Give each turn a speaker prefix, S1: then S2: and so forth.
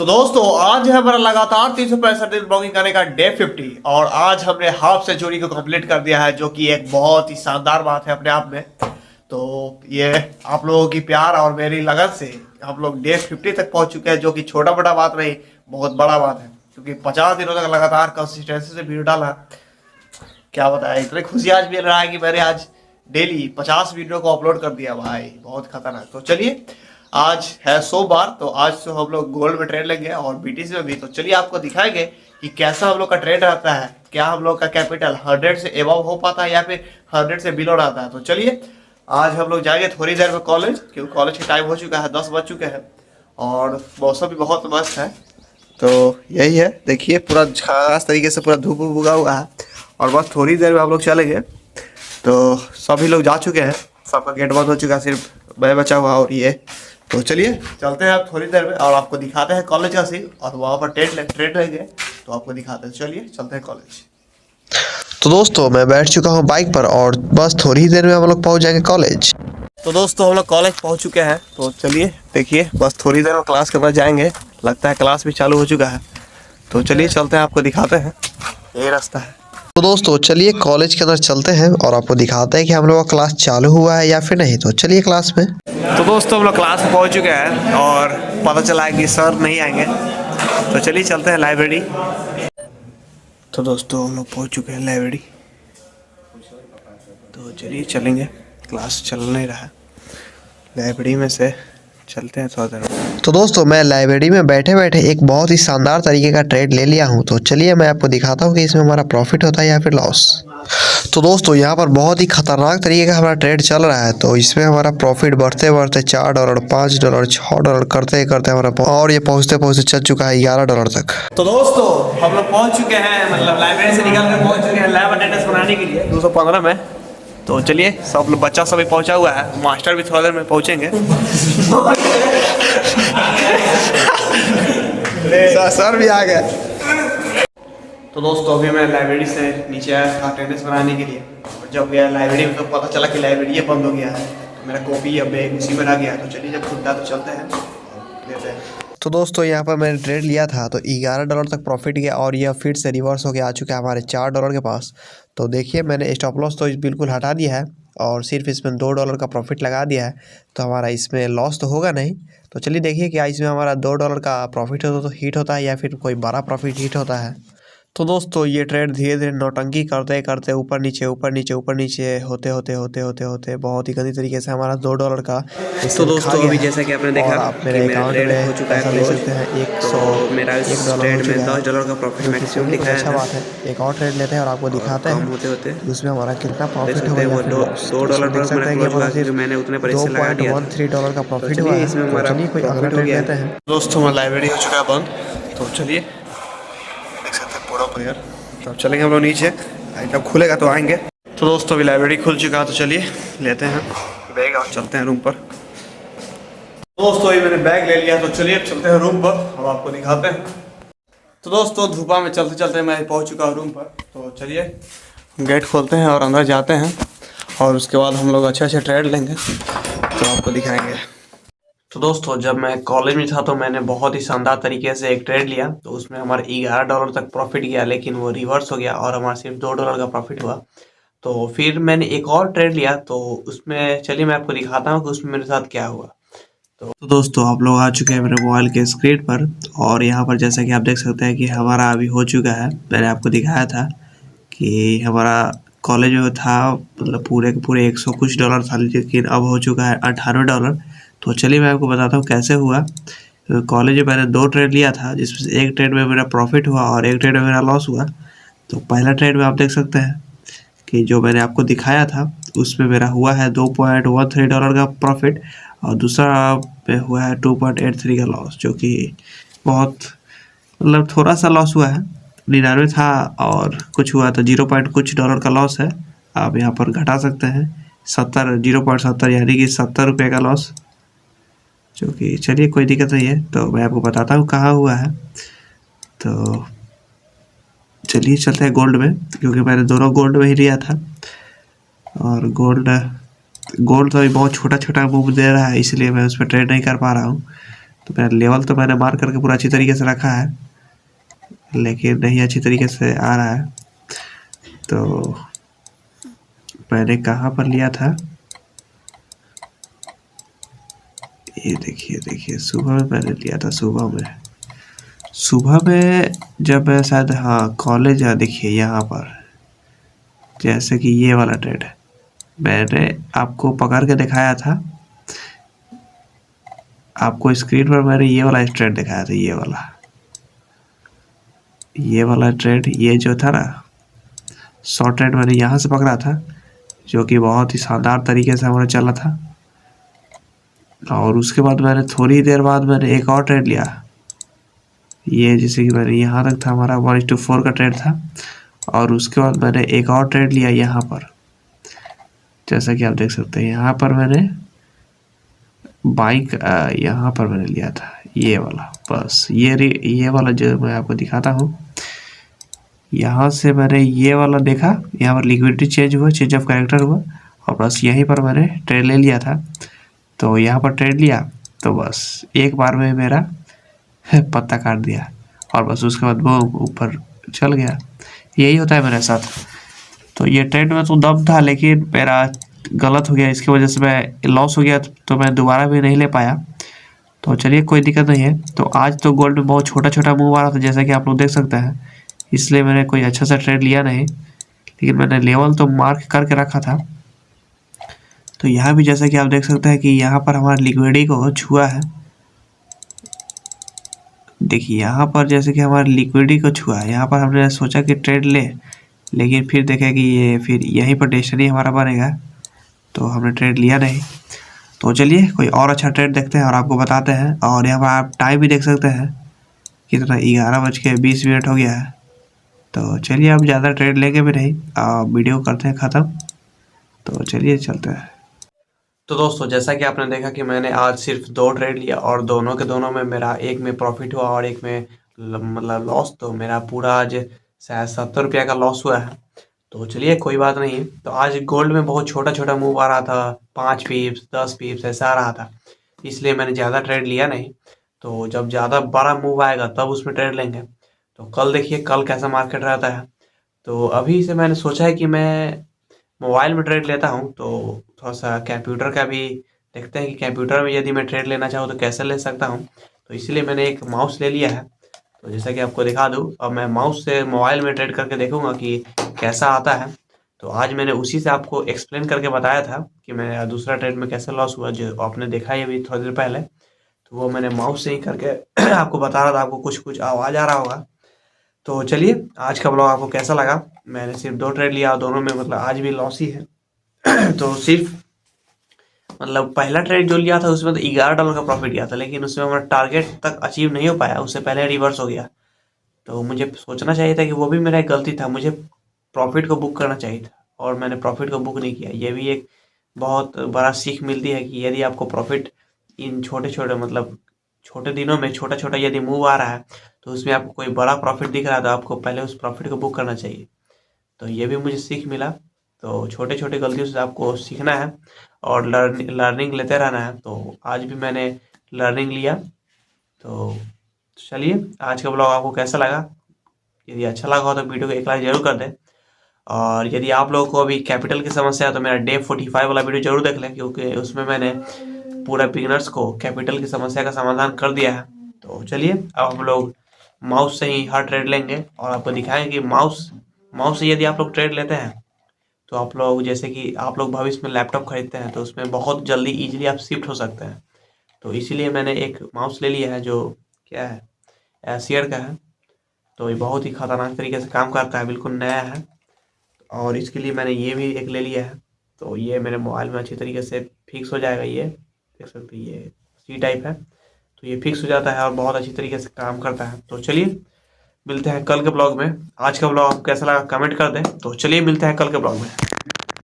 S1: तो दोस्तों आज है हमारा लगातार 365 दिन ब्लॉगिंग करने का डे 50 और आज हमने हाफ सेंचुरी को कंप्लीट कर दिया है, जो कि एक बहुत ही शानदार बात है अपने आप में। तो ये आप लोगों की प्यार और मेरी लगन से हम लोग डे 50 तक पहुंच चुके हैं, जो कि छोटा मोटा बात नहीं, बहुत बड़ा बात है। क्योंकि 50 दिनों तक लगातार कंसिस्टेंसी से वीडियो डाला, क्या बताया, इतनी खुशी आज मिल रहा है कि मैंने आज डेली 50 वीडियो को अपलोड कर दिया भाई, बहुत खतरनाक। तो चलिए, आज है सोमवार, तो आज तो हम लोग गोल्ड में ट्रेड लेंगे और बीटीसी में भी। तो चलिए आपको दिखाएंगे कि कैसा हम लोग का ट्रेड रहता है, क्या हम लोग का कैपिटल 100 से एबव हो पाता है या फिर 100 से बिलो रहता है। तो चलिए आज हम लोग जाएंगे थोड़ी देर में कॉलेज, क्योंकि कॉलेज का टाइम हो चुका है, 10 बज चुके हैं और मौसम भी बहुत मस्त है। तो यही है, देखिए पूरा खास तरीके से पूरा धूप उगा हुआ है और बस थोड़ी देर में हम लोग चलेंगे। तो सभी लोग जा चुके हैं, सबका गेट बंद हो चुका है, सिर्फ मैं बचा हुआ और ये। तो चलिए चलते हैं आप थोड़ी देर में और आपको दिखाते हैं कॉलेज का सीन, और वहाँ पर ट्रेड लेंगे तो आपको दिखाते हैं। चलिए चलते हैं कॉलेज।
S2: तो दोस्तों मैं बैठ चुका हूँ बाइक पर और बस थोड़ी ही देर में हम लोग पहुँच जाएंगे कॉलेज।
S1: तो दोस्तों हम लोग कॉलेज पहुँच चुके हैं, तो चलिए देखिए बस थोड़ी देर में क्लास के बाद जाएंगे, लगता है क्लास भी चालू हो चुका है। तो चलिए चलते हैं, आपको दिखाते हैं, यही रास्ता है।
S2: तो दोस्तों चलिए कॉलेज के अंदर चलते हैं और आपको दिखाते हैं कि हम लोग का क्लास चालू हुआ है या फिर नहीं। तो चलिए क्लास में।
S1: तो दोस्तों हम लोग क्लास में पहुँच चुके हैं और पता चला है कि सर नहीं आएंगे, तो चलिए चलते हैं लाइब्रेरी। तो दोस्तों हम लोग पहुँच चुके हैं लाइब्रेरी, तो चलिए चलेंगे, क्लास चल नहीं रहा है, लाइब्रेरी में से चलते हैं थोड़ा देर।
S2: तो दोस्तों मैं लाइब्रेरी में बैठे बैठे एक बहुत ही शानदार तरीके का ट्रेड ले लिया हूं। तो चलिए मैं आपको दिखाता हूं कि इसमें हमारा प्रॉफिट होता है या फिर लॉस। तो दोस्तों यहाँ पर बहुत ही खतरनाक तरीके का हमारा ट्रेड चल रहा है। तो इसमें हमारा प्रॉफिट बढ़ते बढ़ते $4, $5, $6 करते करते हमारा, और ये पहुँचते पहुँचते चल चुका है $11 तक।
S1: तो दोस्तों हम लोग पहुँच चुके हैं, मतलब लाइब्रेरी से निकल कर पहुँच चुके हैं लैब अटेंडेंस बनाने के लिए 215 में। तो चलिए सब लोग, बच्चा सभी पहुंचा हुआ है, मास्टर भी थोड़ा देर में पहुंचेंगे।
S2: सर भी आ गए।
S1: तो दोस्तों अभी मैं लाइब्रेरी से नीचे आया था अटेंडेंस बनाने के लिए, और जब गया लाइब्रेरी में तो पता चला कि लाइब्रेरी बंद हो गया है। तो मेरा कॉपी या बैग उसी में रह गया। तो चलिए जब खुलता है तो चलते हैं लेते हैं।
S2: तो दोस्तों यहाँ पर मैंने ट्रेड लिया था तो $11 तक प्रॉफिट गया और यह फिर से रिवर्स होकर आ चुका है हमारे $4 के पास। तो देखिए मैंने स्टॉप लॉस तो बिल्कुल हटा दिया है और सिर्फ इसमें $2 का प्रॉफिट लगा दिया है। तो हमारा इसमें लॉस तो होगा नहीं। तो चलिए देखिए क्या इसमें हमारा $2 का प्रॉफिट होता तो हिट होता है या फिर कोई बड़ा प्रॉफिट हिट होता है। तो दोस्तों ये ट्रेड धीरे धीरे नौटंकी करते करते ऊपर नीचे होते होते बहुत ही गंदी तरीके से हमारा $2 का।
S1: तो दोस्तों अभी जैसा कि आपने देखा
S2: आप मेरे अकाउंट में हो चुका है, देख सकते हैं 100
S1: मेरा इस ट्रेड में $10 का प्रॉफिट मैक्सिमम दिखाया
S2: अच्छा
S1: है।
S2: बात है। एक और ट्रेड लेते हैं और आपको दिखाते हैं
S1: होते होते
S2: उसमें हमारा कितना प्रॉफिट
S1: वो
S2: होगा।
S1: $2
S2: देख सकते हैं कि हमारा सिर्फ
S1: मैंने उतने पैसे लगा दिया था।
S2: $2.13 का प्रॉफिट हुआ है।
S1: इसमें
S2: तो
S1: हमारा
S2: चलिए कोई अगला ट्रेड लेते हैं।
S1: दोस्तों हमारा लाइब्रेरी हो चुका है बंद, तो चलिए देख सकते हैं पूरा प्लेयर। तो चलेंगे हम लोग नीचे, जब खुलेगा तो आएंगे। तो दोस्तों अभी लाइब्रेरी खुल चुका है, तो चलिए लेते हैं बैग और चलते हैं रूम पर। दोस्तों अभी मैंने बैग ले लिया, तो चलिए चलते हैं रूम पर, हम आपको दिखाते हैं। तो दोस्तों धूपा में चलते चलते मैं पहुंच चुका हूँ रूम पर। तो चलिए गेट खोलते हैं और अंदर जाते हैं और उसके बाद हम लोग अच्छे ट्रेड लेंगे, तो आपको दिखाएंगे। तो दोस्तों जब मैं कॉलेज में था तो मैंने बहुत ही शानदार तरीके से एक ट्रेड लिया, तो उसमें हमारा $11 तक प्रॉफिट गया, लेकिन वो रिवर्स हो गया और हमारा सिर्फ $2 का प्रॉफिट हुआ। तो फिर मैंने एक और ट्रेड लिया, तो उसमें चलिए मैं आपको दिखाता हूँ कि उसमें मेरे साथ क्या हुआ। तो दोस्तों आप लोग आ चुके हैं मेरे मोबाइल के स्क्रीन पर, और यहाँ पर जैसा कि आप देख सकते हैं कि हमारा अभी हो चुका है। मैंने आपको दिखाया था कि हमारा कॉलेज में था, मतलब पूरे के पूरे 100 कुछ डॉलर था, लेकिन अब हो चुका है $98। तो चलिए मैं आपको बताता हूँ कैसे हुआ। तो कॉलेज में मैंने 2 ट्रेड लिया था, जिसमें से एक ट्रेड में मेरा प्रॉफिट हुआ और एक ट्रेड में मेरा लॉस हुआ। तो पहला ट्रेड में आप देख सकते हैं कि जो मैंने आपको दिखाया था उसमें मेरा हुआ है $2.13 का प्रॉफिट, और दूसरा पे हुआ है 2.83 का लॉस, जो कि बहुत मतलब थोड़ा सा लॉस हुआ है। 99 था और कुछ हुआ तो 0. कुछ डॉलर का लॉस है। आप यहाँ पर घटा सकते हैं 0.70 यानी कि ₹70 का लॉस, जो कि चलिए कोई दिक्कत नहीं है। तो मैं आपको बताता हूँ कहाँ हुआ है। तो चलिए चलते हैं गोल्ड में, क्योंकि मैंने दोनों गोल्ड में ही लिया था, और गोल्ड तो अभी बहुत छोटा छोटा मूव दे रहा है, इसलिए मैं उस पर ट्रेड नहीं कर पा रहा हूँ। तो मेरा लेवल तो मैंने मार्क करके पूरा अच्छी तरीके से रखा है, लेकिन नहीं अच्छी तरीके से आ रहा है। तो मैंने कहाँ पर लिया था, ये देखिए देखिए, सुबह में मैंने लिया था। सुबह में जब मैं शायद, हाँ कॉलेज, देखिए यहाँ पर जैसे कि ये वाला ट्रेड मैंने आपको पकड़ के दिखाया था, आपको स्क्रीन पर मैंने ये वाला ट्रेड दिखाया था, ये वाला ट्रेड, ये जो था ना शॉर्ट ट्रेड मैंने यहाँ से पकड़ा था, जो कि बहुत ही शानदार तरीके से हमारा चला था। और उसके बाद मैंने थोड़ी देर बाद मैंने एक और ट्रेड लिया, ये जैसे कि मैंने यहाँ तक था हमारा 1:4 का ट्रेड था। और उसके बाद मैंने एक और ट्रेड लिया यहाँ पर, जैसा कि आप देख सकते हैं यहाँ पर मैंने बाइक, यहाँ पर मैंने लिया था ये वाला। बस ये वाला जो मैं आपको दिखाता हूँ, यहाँ से मैंने ये वाला देखा, यहाँ पर लिक्विडिटी चेंज हुआ, चेंज ऑफ कैरेक्टर हुआ, और बस यहीं पर मैंने ट्रेड ले लिया था। तो यहाँ पर ट्रेड लिया तो बस एक बार में मेरा पत्ता काट दिया, और बस उसके बाद वो ऊपर चल गया। यही होता है मेरे साथ। तो ये ट्रेड में तो दम था, लेकिन मेरा गलत हो गया, इसकी वजह से मैं लॉस हो गया, तो मैं दोबारा भी नहीं ले पाया। तो चलिए कोई दिक्कत नहीं है। तो आज तो गोल्ड में बहुत छोटा छोटा मूव आ रहा था, जैसा कि आप लोग देख सकते हैं, इसलिए मैंने कोई अच्छा सा ट्रेड लिया नहीं, लेकिन मैंने लेवल तो मार्क करके रखा था। तो यहाँ भी जैसा कि आप देख सकते हैं कि यहाँ पर हमारा लिक्विडिटी को छुआ है, देखिए यहाँ पर जैसे कि हमारे लिक्विडिटी को छुआ है। यहाँ पर हमने सोचा कि ट्रेड ले, लेकिन फिर देखे कि ये फिर यहीं पर डेस्टिनी हमारा बनेगा, तो हमने ट्रेड लिया नहीं। तो चलिए कोई और अच्छा ट्रेड देखते हैं और आपको बताते हैं। और यहाँ पर आप टाइम भी देख सकते हैं कितना, 11:20 हो गया है। तो चलिए अब ज़्यादा ट्रेड लेंगे भी नहीं, वीडियो करते हैं ख़त्म। तो चलिए चलते हैं। तो दोस्तों जैसा कि आपने देखा कि मैंने आज सिर्फ 2 ट्रेड लिया, और दोनों में मेरा एक में प्रॉफिट हुआ और एक में मतलब लॉस। तो मेरा पूरा आज शायद 70 रुपया का लॉस हुआ है। तो चलिए कोई बात नहीं। तो आज गोल्ड में बहुत छोटा छोटा मूव आ रहा था, 5 पिप्स 10 पिप्स ऐसा आ रहा था, इसलिए मैंने ज़्यादा ट्रेड लिया नहीं। तो जब ज़्यादा बड़ा मूव आएगा तब उसमें ट्रेड लेंगे। तो कल देखिए कल कैसा मार्केट रहता है। तो अभी से मैंने सोचा है कि मैं मोबाइल में ट्रेड लेता हूँ, तो थोड़ा सा कंप्यूटर का भी देखते हैं कि कंप्यूटर में यदि मैं ट्रेड लेना चाहूँ तो कैसे ले सकता हूँ। तो इसलिए मैंने एक माउस ले लिया है। तो जैसा कि आपको दिखा दूँ, अब मैं माउस से मोबाइल में ट्रेड करके देखूंगा कि कैसा आता है। तो आज मैंने उसी से आपको एक्सप्लेन करके बताया था कि मेरा दूसरा ट्रेड में कैसे लॉस हुआ, जो आपने देखा ही अभी थोड़ी देर पहले। तो वो मैंने माउस से ही करके आपको बता रहा था, आपको कुछ कुछ आवाज़ आ रहा होगा। तो चलिए आज का ब्लॉग आपको कैसा लगा। मैंने सिर्फ 2 ट्रेड लिया, दोनों में मतलब आज भी लॉस ही है। तो सिर्फ मतलब पहला ट्रेड जो लिया था उसमें तो $11 का प्रॉफिट गया था, लेकिन उसमें हमारा टारगेट तक अचीव नहीं हो पाया, उससे पहले रिवर्स हो गया। तो मुझे सोचना चाहिए था कि वो भी मेरा एक गलती था, मुझे प्रॉफिट को बुक करना चाहिए था, और मैंने प्रॉफिट को बुक नहीं किया। ये भी एक बहुत बड़ा सीख मिलती है कि यदि आपको प्रॉफिट इन छोटे छोटे मतलब छोटे दिनों में छोटा छोटा यदि मूव आ रहा है, तो उसमें आपको कोई बड़ा प्रॉफिट दिख रहा है, तो आपको पहले उस प्रॉफिट को बुक करना चाहिए। तो ये भी मुझे सीख मिला। तो छोटे छोटे गलतियों से आपको सीखना है और लर्निंग लेते रहना है। तो आज भी मैंने लर्निंग लिया। तो चलिए आज का ब्लॉग आपको कैसा लगा, यदि अच्छा लगा हो तो वीडियो को एक लाइक जरूर कर दें। और यदि आप लोगों को अभी कैपिटल की समस्या है तो मेरा डे 45 वाला वीडियो जरूर देख लें, क्योंकि उसमें मैंने पूरा बिगिनर्स को कैपिटल की समस्या का समाधान कर दिया है। तो चलिए अब हम लोग माउस से ही हर ट्रेड लेंगे और आपको दिखाएंगे कि माउस से यदि आप लोग ट्रेड लेते हैं तो आप लोग, जैसे कि आप लोग भविष्य में लैपटॉप खरीदते हैं, तो उसमें बहुत जल्दी इजीली आप शिफ्ट हो सकते हैं। तो इसीलिए मैंने एक माउस ले लिया है जो क्या है, एशियर का है। तो ये बहुत ही खतरनाक तरीके से काम करता है, बिल्कुल नया है। और इसके लिए मैंने ये भी एक ले लिया है। तो ये मेरे मोबाइल में अच्छी तरीके से फिक्स हो जाएगा। ये देख सकते हैं, ये सी टाइप है, तो ये फिक्स हो जाता है और बहुत अच्छी तरीके से काम करता है। तो चलिए मिलते हैं कल के ब्लॉग में। आज का ब्लॉग आपको कैसा लगा कमेंट कर दें। तो चलिए मिलते हैं कल के ब्लॉग में।